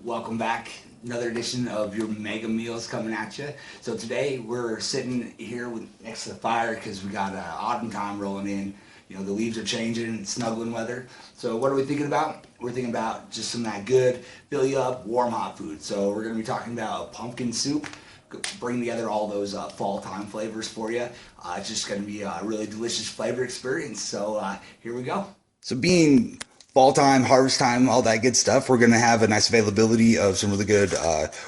Welcome back. Another edition of your mega meals coming at you. So today we're sitting here next to the fire because we got autumn time rolling in. You know, the leaves are changing, it's snuggling weather. So what are we thinking about? We're thinking about just some of that good, fill you up, warm hot food. So we're going to be talking about pumpkin soup. Bring together all those fall time flavors for you. It's just going to be a really delicious flavor experience. So here we go. So being fall time, harvest time, all that good stuff, we're going to have a nice availability of some really good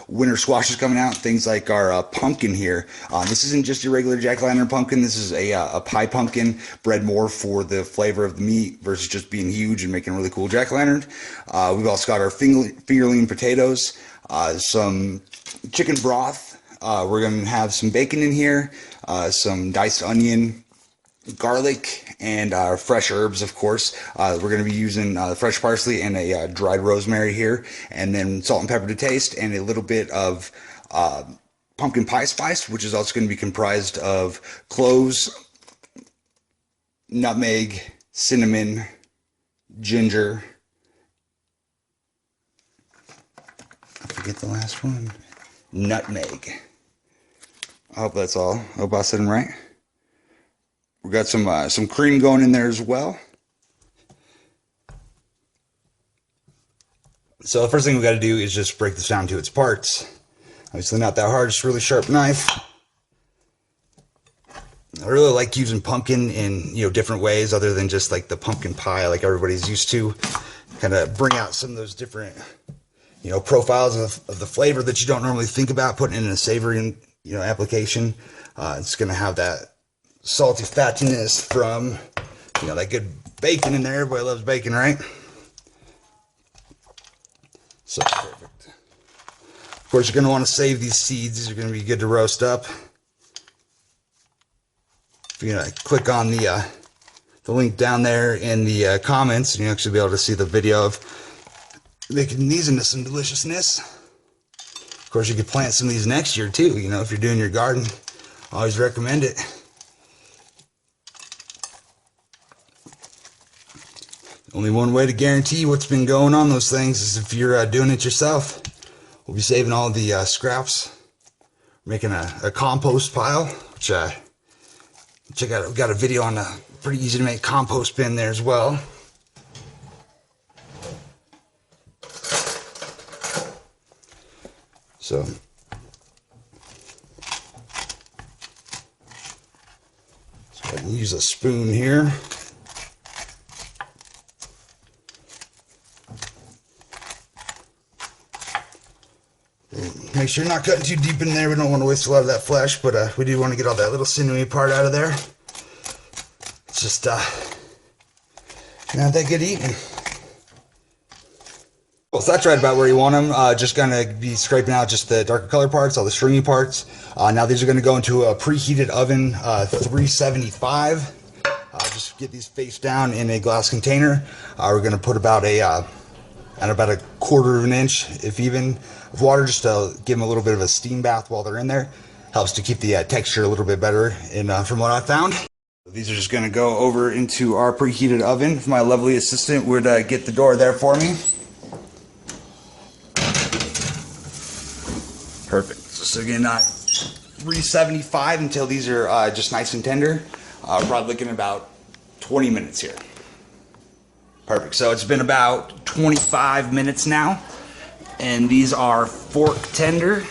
winter squashes coming out. Things like our pumpkin here. This isn't just your regular jack-o'-lantern pumpkin. This is a pie pumpkin bred more for the flavor of the meat versus just being huge and making a really cool jack-o'-lantern. We've also got our fingerling potatoes, some chicken broth. We're going to have some bacon in here, some diced onion, garlic, and fresh herbs, of course. We're going to be using fresh parsley and a dried rosemary here, and then salt and pepper to taste, and a little bit of pumpkin pie spice, which is also going to be comprised of cloves, nutmeg, cinnamon, ginger. I forget the last one. Nutmeg. I hope that's all. I hope I said them right. We got some cream going in there as well. So the first thing we got to do is just break this down to its parts. Obviously not that hard, just a really sharp knife. I really like using pumpkin in different ways other than just like the pumpkin pie like everybody's used to. Kind of bring out some of those different profiles of the flavor that you don't normally think about putting in a savory application. It's going to have that salty fattiness from that good bacon in there. Everybody loves bacon, right? So perfect. Of course, you're going to want to save these seeds. These are going to be good to roast up. If you're going to click on the link down there in the comments, and you'll actually be able to see the video of making these into some deliciousness. Of course, you could plant some of these next year too, if you're doing your garden. Always recommend it. Only one way to guarantee what's been going on those things is if you're doing it yourself. We'll be saving all the scraps, making a compost pile, which check out. We've got a video on a pretty easy to make compost bin there as well. So I can use a spoon here. Make sure you're not cutting too deep in there. We don't want to waste a lot of that flesh, but we do want to get all that little sinewy part out of there. It's just not that good eating. Well, so that's right about where you want them. Just going to be scraping out just the darker color parts, all the stringy parts. Now these are going to go into a preheated oven, 375. Just get these face down in a glass container. We're going to put about a quarter of an inch, if even, of water just to give them a little bit of a steam bath while they're in there. Helps to keep the texture a little bit better, from what I found. These are just going to go over into our preheated oven. If my lovely assistant would get the door there for me. Perfect. So again, 375 until these are just nice and tender. Probably looking about 20 minutes here. Perfect. So it's been about 25 minutes now, and these are fork tender,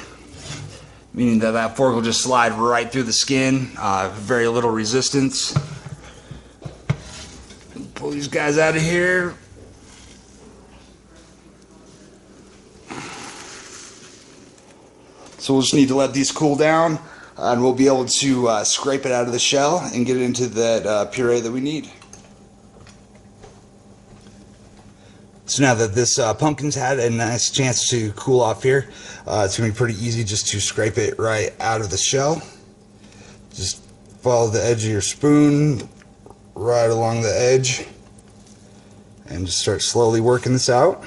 meaning that fork will just slide right through the skin. Very little resistance. Pull these guys out of here. So we'll just need to let these cool down, and we'll be able to scrape it out of the shell and get it into that puree that we need. So now that this pumpkin's had a nice chance to cool off here, it's going to be pretty easy just to scrape it right out of the shell. Just follow the edge of your spoon right along the edge and just start slowly working this out.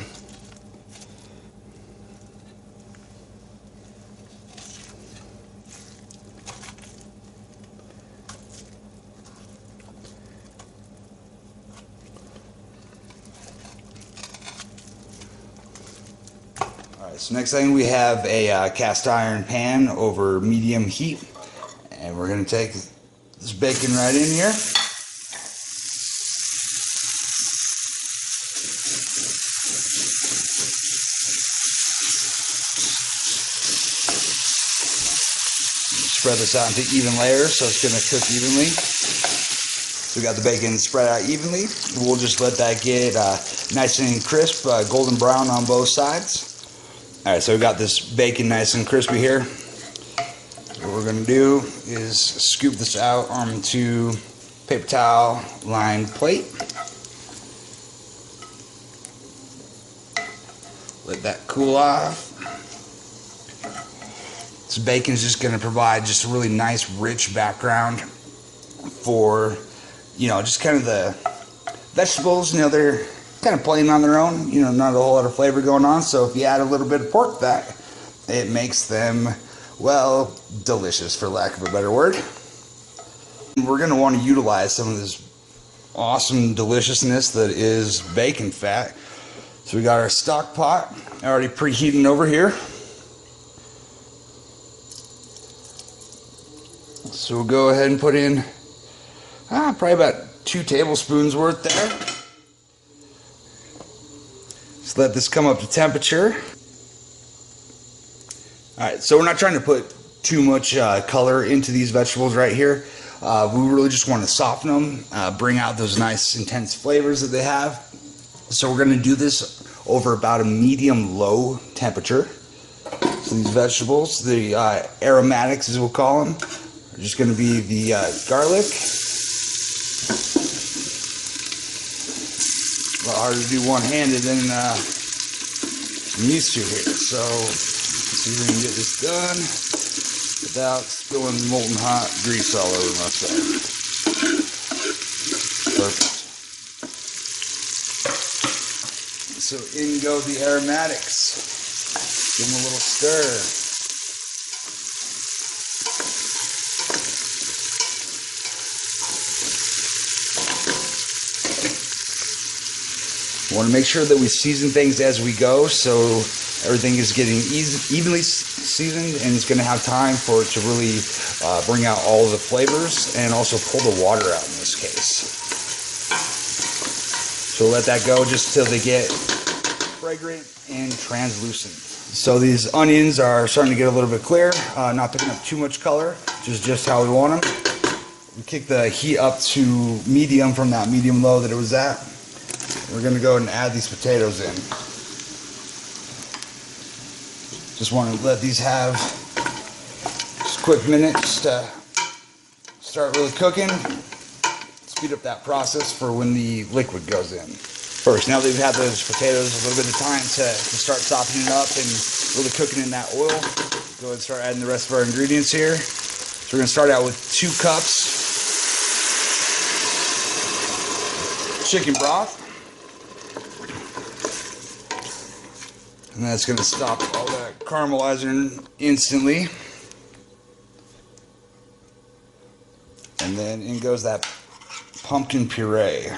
Alright, so next thing we have a cast iron pan over medium heat, and we're going to take this bacon right in here. Spread this out into even layers so it's going to cook evenly. So we got the bacon spread out evenly. We'll just let that get nice and crisp, golden brown on both sides. Alright, so we got this bacon nice and crispy here. What we're going to do is scoop this out onto paper towel lined plate. Let that cool off. This bacon is just going to provide just a really nice rich background for, you know, just kind of the vegetables. You know, they're kind of plain on their own, you know, not a whole lot of flavor going on. So if you add a little bit of pork fat, it makes them, well, delicious, for lack of a better word. We're going to want to utilize some of this awesome deliciousness that is bacon fat. So we got our stock pot already preheating over here. So we'll go ahead and put in probably about 2 tablespoons worth there. Just let this come up to temperature. Alright, so we're not trying to put too much color into these vegetables right here. We really just want to soften them, bring out those nice intense flavors that they have. So we're going to do this over about a medium-low temperature. So these vegetables, the aromatics as we'll call them, are just going to be the garlic. A lot harder to do one-handed than I'm used to here. So let's see if we can get this done without spilling molten hot grease all over myself. Perfect. So in go the aromatics. Give them a little stir. We want to make sure that we season things as we go, so everything is getting evenly seasoned, and it's going to have time for it to really bring out all of the flavors and also pull the water out in this case. So let that go just till they get fragrant and translucent. So these onions are starting to get a little bit clear, not picking up too much color, just how we want them. We kick the heat up to medium from that medium-low that it was at. We're going to go and add these potatoes in. Just want to let these have just a quick minute just to start really cooking. Speed up that process for when the liquid goes in. First, now that we've had those potatoes a little bit of time to start softening up and really cooking in that oil, go ahead and start adding the rest of our ingredients here. So we're going to start out with 2 cups chicken broth. And that's going to stop all that caramelizing instantly. And then in goes that pumpkin puree.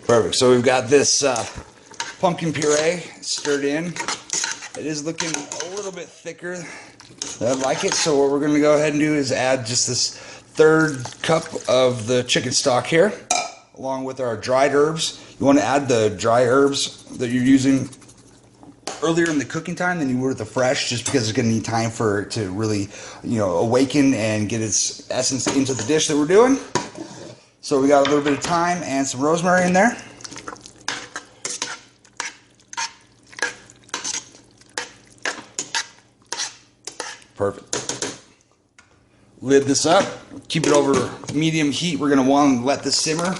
Perfect. So we've got this pumpkin puree stirred in. It is looking a little bit thicker than I'd like it, so what we're going to go ahead and do is add just this 1/3 cup of the chicken stock here, along with our dried herbs. You want to add the dry herbs that you're using earlier in the cooking time than you would with the fresh, just because it's going to need time for it to really, you know, awaken and get its essence into the dish that we're doing. So we got a little bit of thyme and some rosemary in there. Perfect. Lid this up, keep it over medium heat. We're going to want to let this simmer.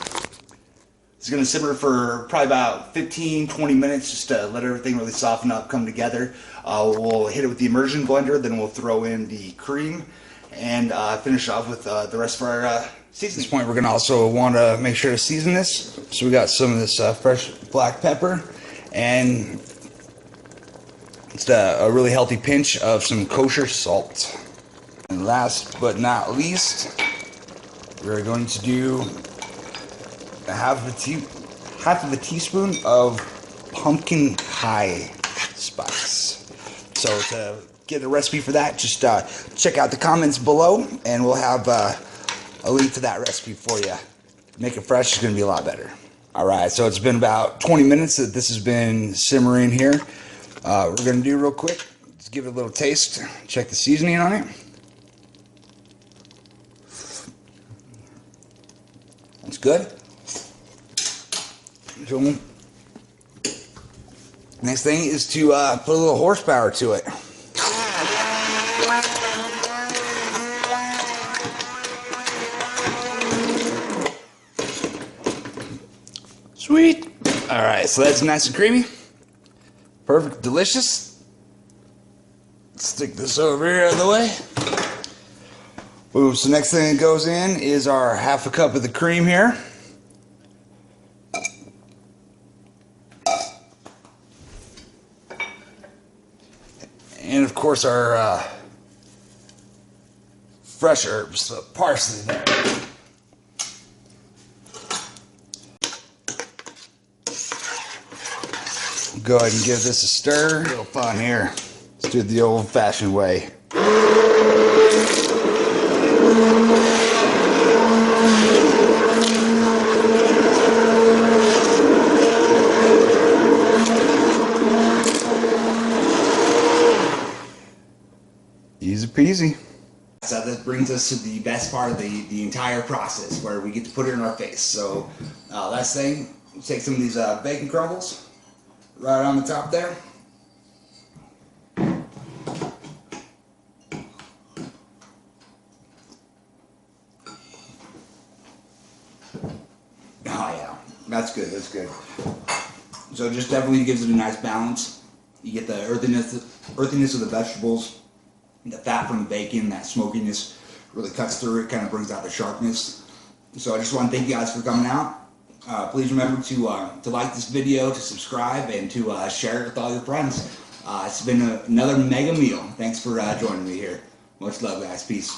It's going to simmer for probably about 15-20 minutes just to let everything really soften up, come together. We'll hit it with the immersion blender, then we'll throw in the cream and finish off with the rest of our seasoning. At this point, we're going to also want to make sure to season this. So we got some of this fresh black pepper and Just a really healthy pinch of some kosher salt. And last but not least, we're going to do half of a teaspoon of pumpkin pie spice. So to get a recipe for that, just check out the comments below, and we'll have a link to that recipe for you. Make it fresh, it's going to be a lot better. Alright, so it's been about 20 minutes that this has been simmering here. We're going to do real quick, just give it a little taste, check the seasoning on it. It's good. So, next thing is to put a little horsepower to it. Sweet. Alright, so that's nice and creamy. Perfect, delicious. Stick this over here out of the way. Boom, so next thing that goes in is our half a cup of the cream here. And of course our fresh herbs, so parsley there. Go ahead and give this a stir. A little fun here. Let's do it the old-fashioned way. Easy peasy. So that brings us to the best part of the entire process, where we get to put it in our face. So last thing, take some of these bacon crumbles right on the top there. Oh yeah, that's good, that's good. So it just definitely gives it a nice balance. You get the earthiness of the vegetables, the fat from the bacon, that smokiness really cuts through it, kind of brings out the sharpness. So I just want to thank you guys for coming out. Please remember to like this video, to subscribe, and to share it with all your friends. It's been another mega meal. Thanks for joining me here. Much love, guys. Peace.